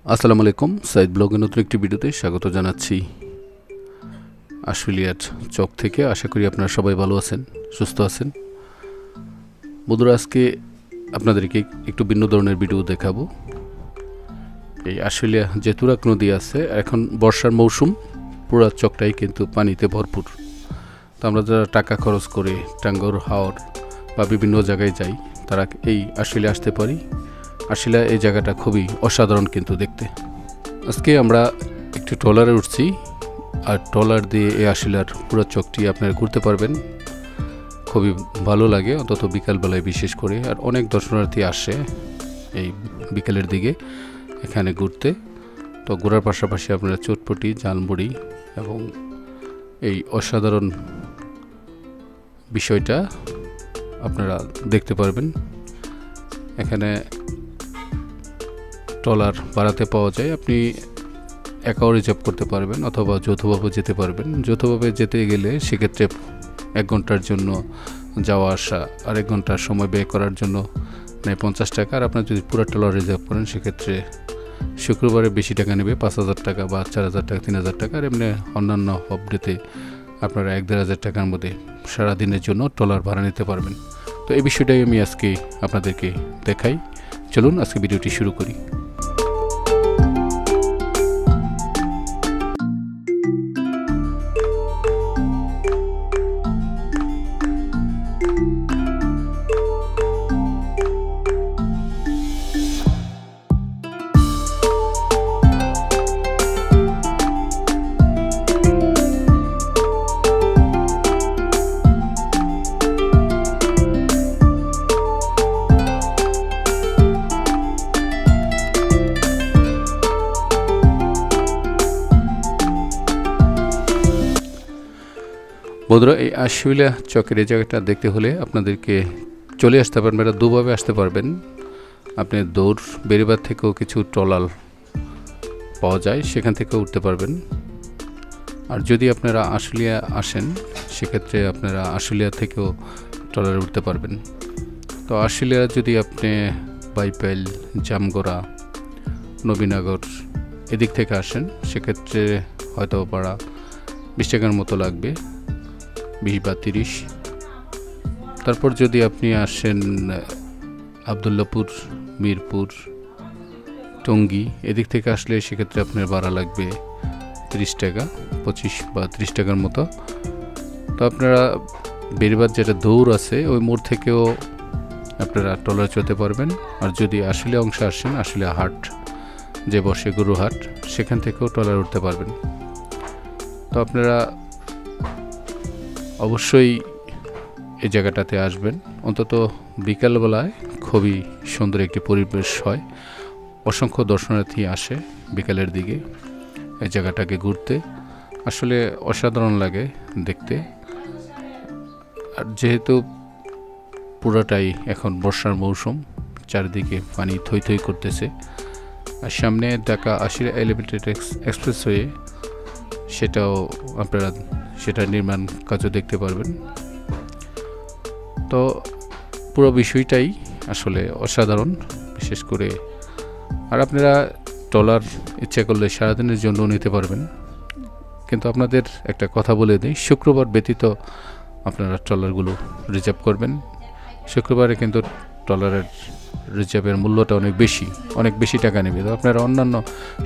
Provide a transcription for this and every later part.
আসসালামু আলাইকুম, সাইদ ব্লগের নতুন একটি ভিডিওতে স্বাগত জানাচ্ছি আশুলিয়ার চক থেকে। আশা করি আপনারা সবাই ভালো আছেন, সুস্থ আছেন। বন্ধুরা, আজকে আপনাদেরকে একটু ভিন্ন ধরনের ভিডিও দেখাবো। এই আশুলিয়া যে তুরাগ নদী আছে, এখন বর্ষার মৌসুম, পুরা চকটাই কিন্তু পানিতে ভরপুর। তো আমরা যারা টাকা খরচ করে টাঙ্গর, হাওর বা বিভিন্ন জায়গায় যাই, তারা এই আশুলিয়া আসতে পারি। আশুলিয়া এই জায়গাটা খুবই অসাধারণ কিন্তু দেখতে। আজকে আমরা একটু ট্রলারে উঠছি, আর ট্রলার দিয়ে এই আশুলিয়ার পুরো চকটি আপনারা ঘুরতে পারবেন। খুবই ভালো লাগে, অন্তত বিকালবেলায় বিশেষ করে। আর অনেক দর্শনার্থী আসে এই বিকেলের দিকে এখানে ঘুরতে। তো ঘোরার পাশাপাশি আপনারা চটপটি, জালমুড়ি এবং এই অসাধারণ বিষয়টা আপনারা দেখতে পারবেন। এখানে ট্রলার ভাড়াতে পাওয়া যায়, আপনি একাও রিজার্ভ করতে পারবেন অথবা যৌথভাবে যেতে পারবেন। যৌথভাবে যেতে গেলে সেক্ষেত্রে 1 ঘন্টার জন্য যাওয়া আসা আর 1 ঘন্টার সময় ব্যয় করার জন্য নেয় 50 টাকা। আর আপনার যদি পুরো ট্রলার রিজার্ভ করেন সেক্ষেত্রে শুক্রবারে বেশি টাকা নেবে, 5,000 টাকা বা 4,000 টাকা, 3,000 টাকা। আর এমনি অন্যান্য অপডেতে আপনারা 1,500 টাকার মধ্যে সারাদিনের জন্য ট্রলার ভাড়া নিতে পারবেন। তো এই বিষয়টাই আমি আজকে আপনাদেরকে দেখাই। চলুন আজকে ভিডিওটি শুরু করি। বন্ধুরা, এই আশুলিয়া চকের এই জায়গাটা দেখতে হলে আপনাদেরকে চলে আসতে পারবেন। এটা দুভাবে আসতে পারবেন। আপনি দৌড় বেরিবার থেকেও কিছু ট্রলার পাওয়া যায়, সেখান থেকেও উঠতে পারবেন। আর যদি আপনারা আশুলিয়া আসেন সেক্ষেত্রে আপনারা আশুলিয়া থেকেও ট্রলারে উঠতে পারবেন। তো আশুলিয়া যদি আপনি বাইপাইল, জামগড়া, নবীনগর এদিক থেকে আসেন সেক্ষেত্রে হয়তো ভাড়া 20 টাকার মতো লাগবে, 20 বা 30। তারপর যদি আপনি আসেন আবদুল্লাপুর, মিরপুর, টঙ্গী এদিক থেকে আসলে সেক্ষেত্রে আপনার ভাড়া লাগবে 30 টাকা, 25 বা 30 টাকার মতো। তো আপনারা বেরিবার যেটা দৌড় আছে ওই মোড় থেকেও আপনারা ট্রলার চলতে পারবেন। আর যদি আশুলিয়া অংশে আসেন, আশুলিয়া হাট যে বসে গরু হাট, সেখান থেকেও ট্রলার উঠতে পারবেন। তো আপনারা অবশ্যই এই জায়গাটাতে আসবেন। অন্তত বিকালবেলায় খুবই সুন্দর একটি পরিবেশ হয়, অসংখ্য দর্শনার্থী আসে বিকালের দিকে এই জায়গাটাকে ঘুরতে। আসলে অসাধারণ লাগে দেখতে। আর যেহেতু পুরোটাই এখন বর্ষার মৌসুম, চারিদিকে পানি থই থই করতেছে। আর সামনে ঢাকা আশুলিয়া এলিভেটেড এক্সপ্রেসওয়ে, সেটাও আপনারা সেটার নির্মাণ কাজও দেখতে পারবেন। তো পুরো বিষয়টাই আসলে অসাধারণ, বিশেষ করে। আর আপনারা ট্রলার ইচ্ছা করলে সারাদিনের জন্য নিতে পারবেন। কিন্তু আপনাদের একটা কথা বলে দিই, শুক্রবার ব্যতীত আপনারা ট্রলারগুলো রিজার্ভ করবেন। শুক্রবারে কিন্তু ট্রলারের রিজার্ভের মূল্যটা অনেক বেশি টাকা নেবে। তো আপনারা অন্যান্য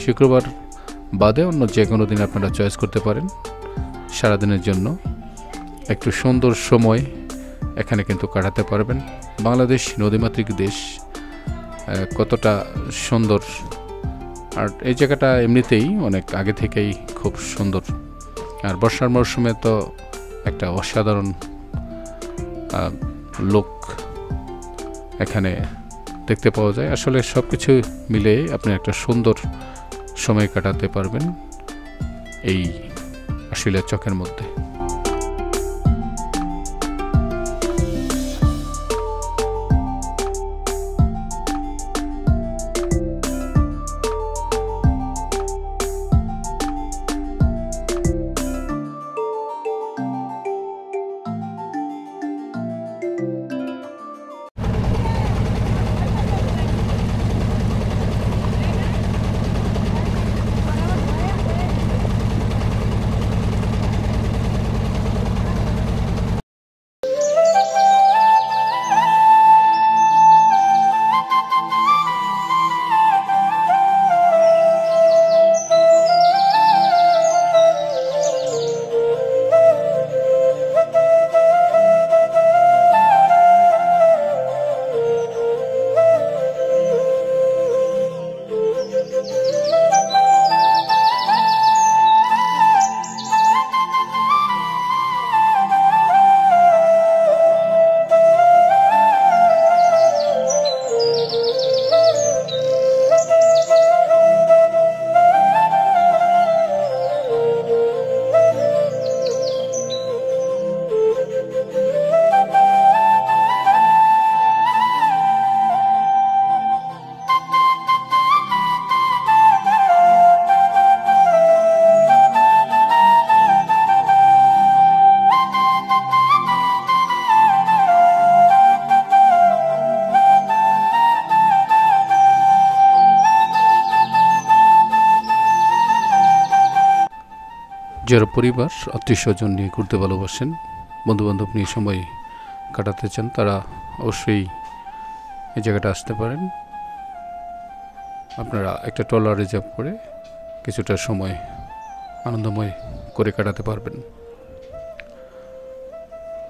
শুক্রবার বাদে অন্য যে কোনো দিন আপনারা চয়েস করতে পারেন সারাদিনের জন্য। একটু সুন্দর সময় এখানে কিন্তু কাটাতে পারবেন। বাংলাদেশ নদীমাতৃক দেশ, কতটা সুন্দর। আর এই জায়গাটা এমনিতেই অনেক আগে থেকেই খুব সুন্দর। আর বর্ষার মরশুমে তো একটা অসাধারণ লোক এখানে দেখতে পাওয়া যায়। আসলে সব কিছু মিলে আপনি একটা সুন্দর সময় কাটাতে পারবেন এই আশুলিয়া চকের মধ্যে। যারা পরিবার আত্মীয়স্বজন নিয়ে ঘুরতে ভালোবাসেন, বন্ধুবান্ধব নিয়ে সময় কাটাতে চান, তারা অবশ্যই এই জায়গাটা আসতে পারেন। আপনারা একটা ট্রলার রিজার্ভ করে কিছুটা সময় আনন্দময় করে কাটাতে পারবেন।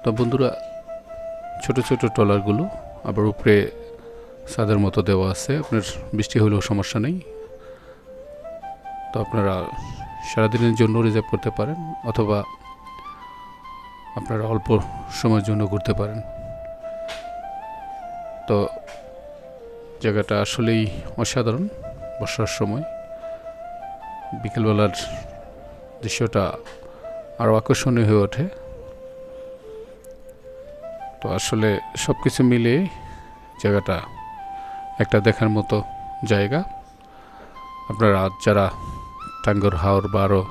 তো বন্ধুরা, ছোট ছোট ট্রলারগুলো আবার উপরে ছাদের মতো দেওয়া আছে, আপনার বৃষ্টি হলেও সমস্যা নেই। তো আপনারা সারাদিনের জন্য রিজার্ভ করতে পারেন, অথবা আপনারা অল্প সময়ের জন্য ঘুরতে পারেন। তো জায়গাটা আসলেই অসাধারণ। বর্ষার সময় বিকেলবেলার দৃশ্যটা আরও আকর্ষণীয় হয়ে ওঠে। তো আসলে সব কিছু মিলে জায়গাটা একটা দেখার মতো জায়গা। আপনারা যারা টাঙ্গর হাওর বা আরও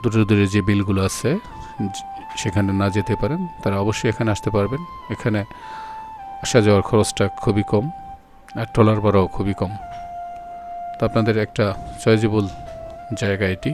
দূরে দূরে যে বিলগুলো আছে সেখানে না যেতে পারেন, তারা অবশ্যই এখানে আসতে পারবেন। এখানে আসা যাওয়ার খরচটা খুবই কম, আর ট্রলার ভাড়াও খুবই কম। তো আপনাদের একটা চয়েজেবল জায়গা এটি।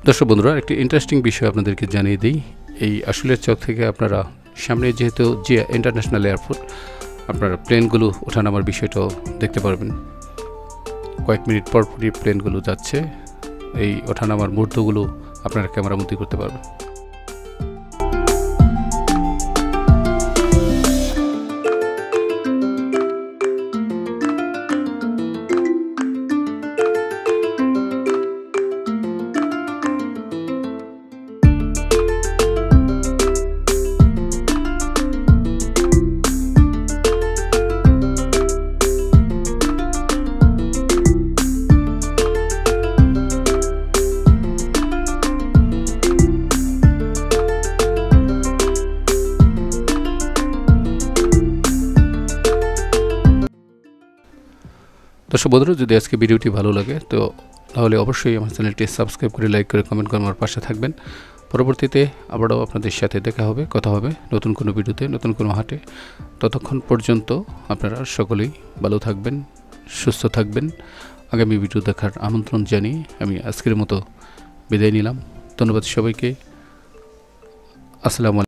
দর্শক বন্ধুরা, একটি ইন্টারেস্টিং বিষয় আপনাদেরকে জানিয়ে দিই। এই আশুলিয়ার চক থেকে আপনারা সামনে যেহেতু জিয়া ইন্টারন্যাশনাল এয়ারপোর্ট, আপনারা প্লেনগুলো ওঠানামার বিষয়টাও দেখতে পারবেন। কয়েক মিনিট পর পরই প্লেনগুলো যাচ্ছে, এই ওঠানামার মুহূর্তগুলো আপনারা ক্যামেরাবন্দি করতে পারবেন। দর্শক বন্ধুরা, যদি আজকে ভিডিওটি ভালো লাগে তাহলে অবশ্যই আমার চ্যানেলটি সাবস্ক্রাইব করে, লাইক করে, কমেন্ট করে আমার পাশে থাকবেন। পরবর্তীতে আবারও আপনাদের সাথে কথা হবে নতুন কোনো ভিডিওতে, নতুন কোনো হাটে। ততক্ষণ পর্যন্ত আপনারা সকলেই ভালো থাকবেন, সুস্থ থাকবেন। আগামী ভিডিও দেখার আমন্ত্রণ জানিয়ে আমি আজকের মতো বিদায় নিলাম। ধন্যবাদ সবাইকে। আসসালামু আলাইকুম।